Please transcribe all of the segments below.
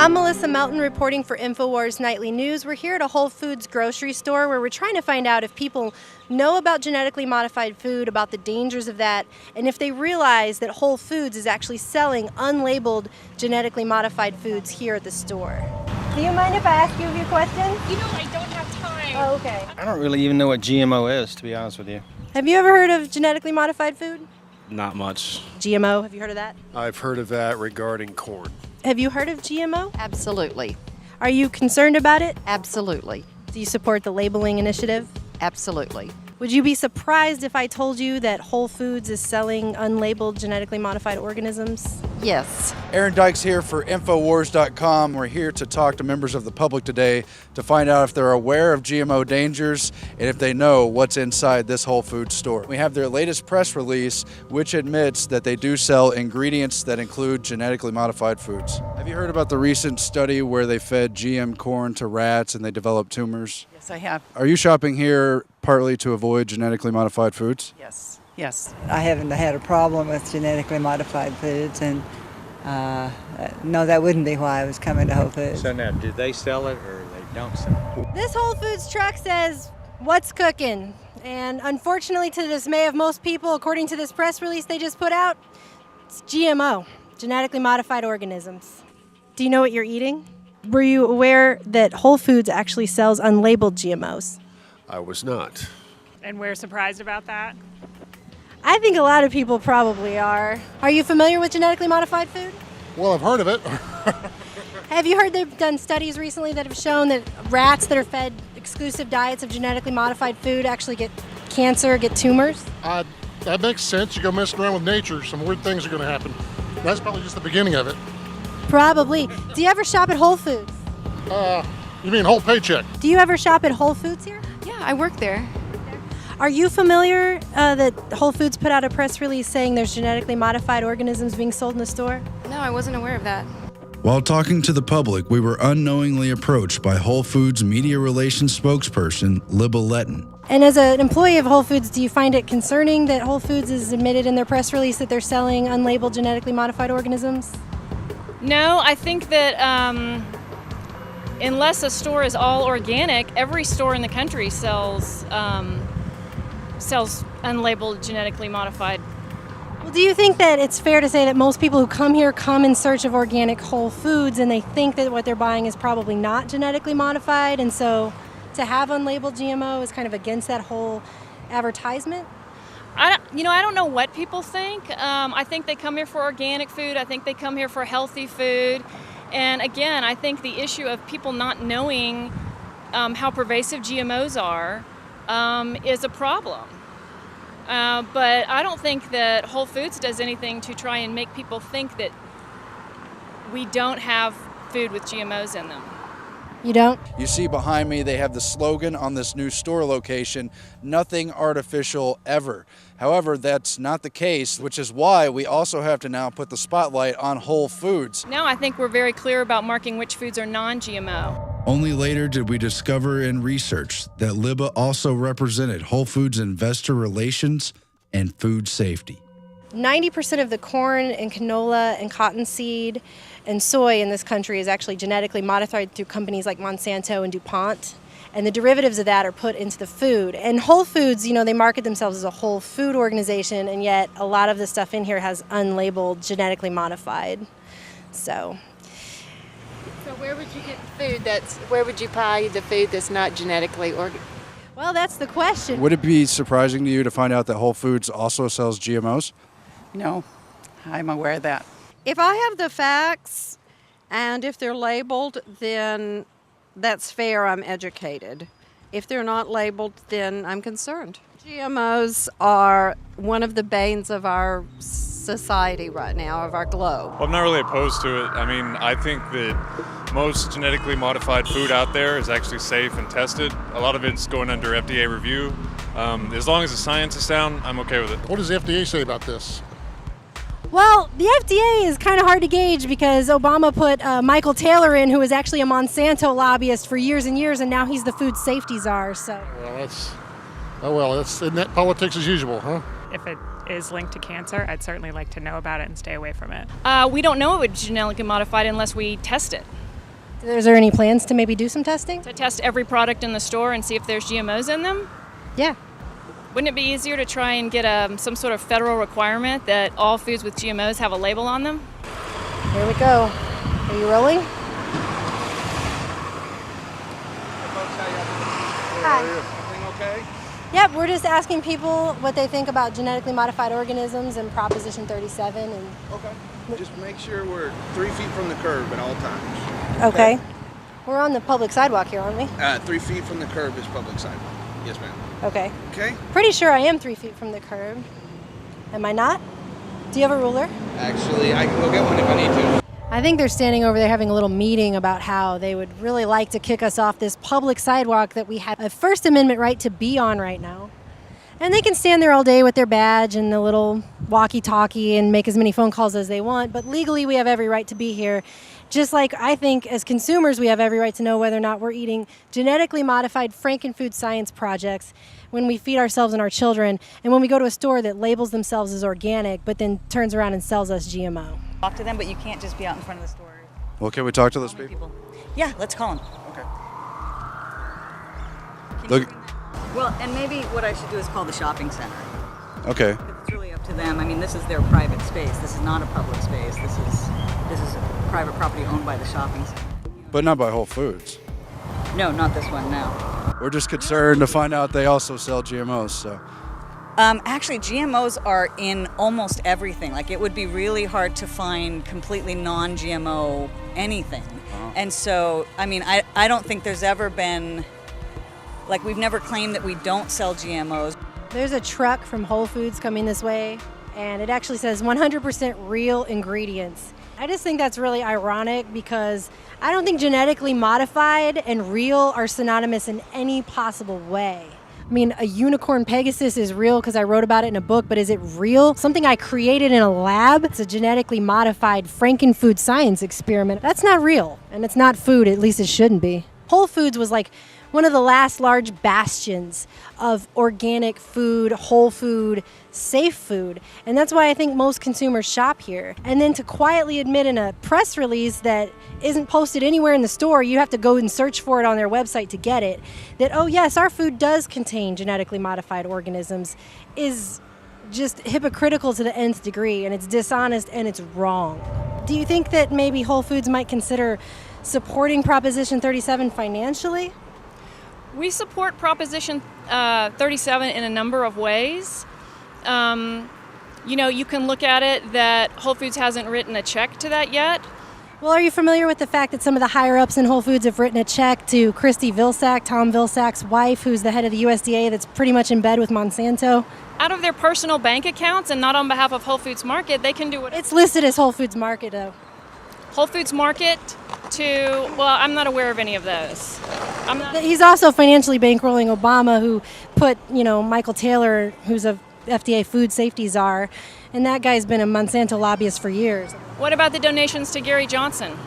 I'm Melissa Melton reporting for InfoWars Nightly News. We're here at a Whole Foods grocery store where we're trying to find out if people know about genetically modified food, about the dangers of that, and if they realize that Whole Foods is actually selling unlabeled genetically modified foods here at the store. Do you mind if I ask you a few questions? You know, I don't have time. Oh, okay. I don't really even know what GMO is, to be honest with you. Have you ever heard of genetically modified food? Not much. GMO, have you heard of that? I've heard of that regarding corn. Have you heard of GMO? Absolutely. Are you concerned about it? Absolutely. Do you support the labeling initiative? Absolutely. Would you be surprised if I told you that Whole Foods is selling unlabeled genetically modified organisms? Yes. Aaron Dykes here for Infowars.com. We're here to talk to members of the public today to find out if they're aware of GMO dangers and if they know what's inside this Whole Foods store. We have their latest press release, which admits that they do sell ingredients that include genetically modified foods. Have you heard about the recent study where they fed GM corn to rats and they developed tumors? Yes, I have. Are you shopping here partly to avoid genetically modified foods? Yes. Yes. I haven't had a problem with genetically modified foods, and no, that wouldn't be why I was coming to Whole Foods. So now, do they sell it or they don't sell it? This Whole Foods truck says, "What's cooking?" And unfortunately, to the dismay of most people, according to this press release they just put out, it's GMO, genetically modified organisms. Do you know what you're eating? Were you aware that Whole Foods actually sells unlabeled GMOs? I was not. And we're surprised about that. I think a lot of people probably are. Are you familiar with genetically modified food? Well, I've heard of it. Have you heard they've done studies recently that have shown that rats that are fed exclusive diets of genetically modified food actually get cancer, get tumors? That makes sense. You go messing around with nature, some weird things are going to happen. That's probably just the beginning of it. Probably. Do you ever shop at Whole Foods? You mean whole paycheck? Do you ever shop at Whole Foods here? Yeah, I work there. Are you familiar that Whole Foods put out a press release saying there's genetically modified organisms being sold in the store? No, I wasn't aware of that. While talking to the public, we were unknowingly approached by Whole Foods media relations spokesperson, Libba Letton. And as an employee of Whole Foods, do you find it concerning that Whole Foods has admitted in their press release that they're selling unlabeled genetically modified organisms? No, I think that unless a store is all organic, every store in the country sells unlabeled genetically modified. Well, do you think that it's fair to say that most people who come here come in search of organic whole foods and they think that what they're buying is probably not genetically modified, and so to have unlabeled GMO is kind of against that whole advertisement? I don't know what people think. I think they come here for organic food. I think they come here for healthy food. And again, I think the issue of people not knowing how pervasive GMOs are is a problem. But I don't think that Whole Foods does anything to try and make people think that we don't have food with GMOs in them. You don't? You see behind me, they have the slogan on this new store location, "Nothing artificial ever." However, that's not the case, which is why we also have to now put the spotlight on Whole Foods. Now I think we're very clear about marking which foods are non-GMO. Only later did we discover in research that Libba also represented Whole Foods investor relations and food safety. 90% of the corn and canola and cottonseed and soy in this country is actually genetically modified through companies like Monsanto and DuPont. And the derivatives of that are put into the food. And Whole Foods, they market themselves as a whole food organization, and yet a lot of the stuff in here has unlabeled, genetically modified. So where would you get the food where would you buy the food that's not genetically well, that's the question. Would it be surprising to you to find out that Whole Foods also sells GMOs? No, I'm aware of that. If I have the facts and if they're labeled, then that's fair, I'm educated. If they're not labeled, then I'm concerned. GMOs are one of the banes of our society right now, of our globe. Well, I'm not really opposed to it. I mean, I think that most genetically modified food out there is actually safe and tested. A lot of it's going under FDA review. As long as the science is sound, I'm okay with it. What does the FDA say about this? Well, the FDA is kind of hard to gauge because Obama put Michael Taylor in, who was actually a Monsanto lobbyist for years and years, and now he's the food safety czar. So. Well, isn't that politics as usual, huh? If it is linked to cancer, I'd certainly like to know about it and stay away from it. We don't know it was genetically modified unless we test it. Is there any plans to maybe do some testing? To test every product in the store and see if there's GMOs in them? Yeah. Wouldn't it be easier to try and get some sort of federal requirement that all foods with GMOs have a label on them? Here we go. Are you rolling? Hi. Everything okay? Yep, we're just asking people what they think about genetically modified organisms and Proposition 37. And Okay. Just make sure we're 3 feet from the curb at all times. okay. We're on the public sidewalk here, aren't we? 3 feet from the curb is public sidewalk. Yes, ma'am. Okay. Okay? Pretty sure I am 3 feet from the curb. Am I not? Do you have a ruler? Actually, I can go get one if I need to. I think they're standing over there having a little meeting about how they would really like to kick us off this public sidewalk that we have a First Amendment right to be on right now. And they can stand there all day with their badge and the little walkie-talkie and make as many phone calls as they want, but legally we have every right to be here. Just like I think as consumers we have every right to know whether or not we're eating genetically modified frankenfood science projects when we feed ourselves and our children, and when we go to a store that labels themselves as organic but then turns around and sells us GMO. Talk to them, but you can't just be out in front of the store. Well, can we talk to those people? Yeah, let's call them. Okay. Look. Well, and maybe what I should do is call the shopping center. Okay. It's really up to them. I mean, this is their private space. This is not a public space. This is private property owned by the shopping center. But not by Whole Foods. No, not this one. No. We're just concerned to find out they also sell GMOs. So. Actually, GMOs are in almost everything. Like, it would be really hard to find completely non-GMO anything. And so, I mean, I don't think there's ever been, like, we've never claimed that we don't sell GMOs. There's a truck from Whole Foods coming this way, and it actually says 100% real ingredients. I just think that's really ironic because I don't think genetically modified and real are synonymous in any possible way. I mean, a unicorn Pegasus is real because I wrote about it in a book, but is it real? Something I created in a lab? It's a genetically modified frankenfood science experiment. That's not real, and it's not food, at least it shouldn't be. Whole Foods was like one of the last large bastions of organic food, whole food, safe food. And that's why I think most consumers shop here. And then to quietly admit in a press release that isn't posted anywhere in the store, you have to go and search for it on their website to get it, that, oh yes, our food does contain genetically modified organisms, is just hypocritical to the nth degree, and it's dishonest and it's wrong. Do you think that maybe Whole Foods might consider supporting Proposition 37 financially? We support Proposition 37 in a number of ways. You know, you can look at it that Whole Foods hasn't written a check to that yet. Well, are you familiar with the fact that some of the higher-ups in Whole Foods have written a check to Christy Vilsack, Tom Vilsack's wife, who's the head of the USDA that's pretty much in bed with Monsanto? Out of their personal bank accounts and not on behalf of Whole Foods Market, they can do what it's listed as Whole Foods Market, though. Whole Foods Market to, well, I'm not aware of any of those. He's also financially bankrolling Obama, who put, Michael Taylor, who's a FDA food safety czar, and that guy's been a Monsanto lobbyist for years. What about the donations to Gary Johnson?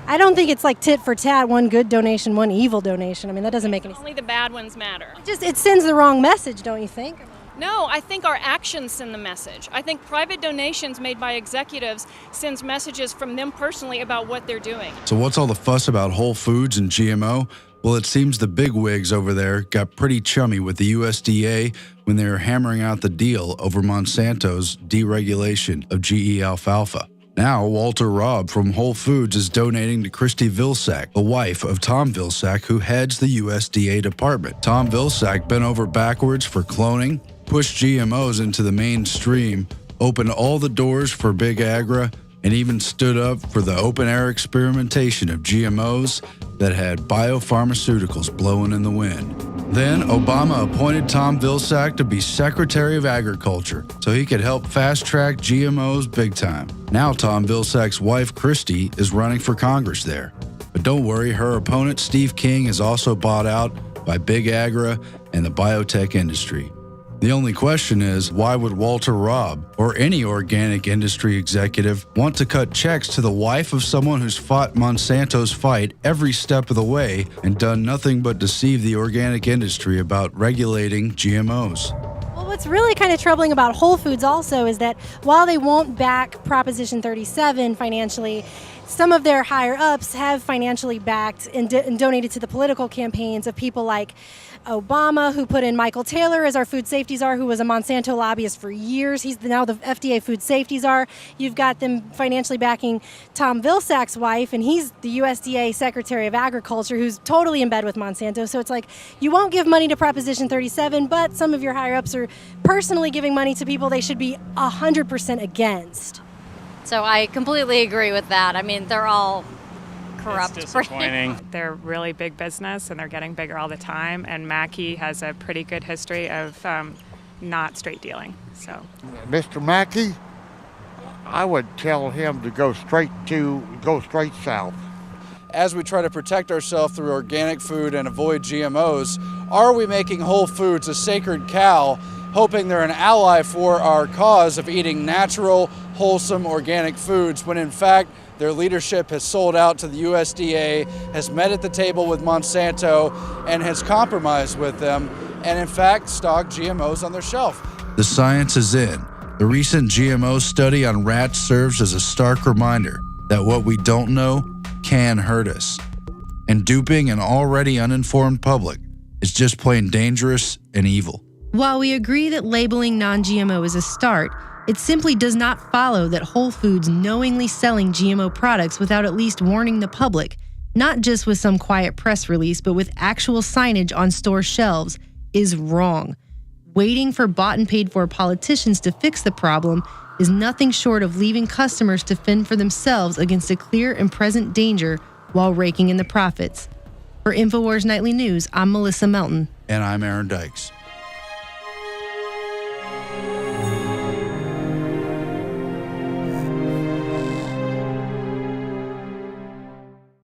I don't think it's like tit for tat, one good donation, one evil donation. I mean, that doesn't make any sense. Only the bad ones matter. It sends the wrong message, don't you think? No, I think our actions send the message. I think private donations made by executives sends messages from them personally about what they're doing. So what's all the fuss about Whole Foods and GMO? Well, it seems the big wigs over there got pretty chummy with the USDA when they were hammering out the deal over Monsanto's deregulation of GE alfalfa. Now, Walter Robb from Whole Foods is donating to Christy Vilsack, the wife of Tom Vilsack, who heads the USDA department. Tom Vilsack bent over backwards for cloning, pushed GMOs into the mainstream, opened all the doors for Big Agra, and even stood up for the open-air experimentation of GMOs that had biopharmaceuticals blowing in the wind. Then Obama appointed Tom Vilsack to be Secretary of Agriculture so he could help fast-track GMOs big time. Now Tom Vilsack's wife, Christy, is running for Congress there. But don't worry, her opponent, Steve King, is also bought out by Big Agra and the biotech industry. The only question is, why would Walter Robb or any organic industry executive want to cut checks to the wife of someone who's fought Monsanto's fight every step of the way and done nothing but deceive the organic industry about regulating GMOs? Well, what's really kind of troubling about Whole Foods also is that while they won't back Proposition 37 financially, some of their higher ups have financially backed and donated to the political campaigns of people like Obama, who put in Michael Taylor as our food safety czar, who was a Monsanto lobbyist for years. He's now the FDA food safety czar. You've got them financially backing Tom Vilsack's wife, and he's the USDA Secretary of Agriculture, who's totally in bed with Monsanto. So it's like you won't give money to Proposition 37, but some of your higher ups are personally giving money to people they should be 100% against. So I completely agree with that. I mean, they're all corrupt. It's disappointing. They're really big business and they're getting bigger all the time. And Mackey has a pretty good history of not straight dealing. So, Mr. Mackey, I would tell him to go straight south. As we try to protect ourselves through organic food and avoid GMOs, are we making Whole Foods a sacred cow, hoping they're an ally for our cause of eating natural, wholesome, organic foods, when in fact their leadership has sold out to the USDA, has met at the table with Monsanto, and has compromised with them, and in fact stocked GMOs on their shelf? The science is in. The recent GMO study on rats serves as a stark reminder that what we don't know can hurt us. And duping an already uninformed public is just plain dangerous and evil. While we agree that labeling non-GMO is a start, it simply does not follow that Whole Foods knowingly selling GMO products without at least warning the public, not just with some quiet press release, but with actual signage on store shelves, is wrong. Waiting for bought and paid for politicians to fix the problem is nothing short of leaving customers to fend for themselves against a clear and present danger while raking in the profits. For InfoWars Nightly News, I'm Melissa Melton. And I'm Aaron Dykes.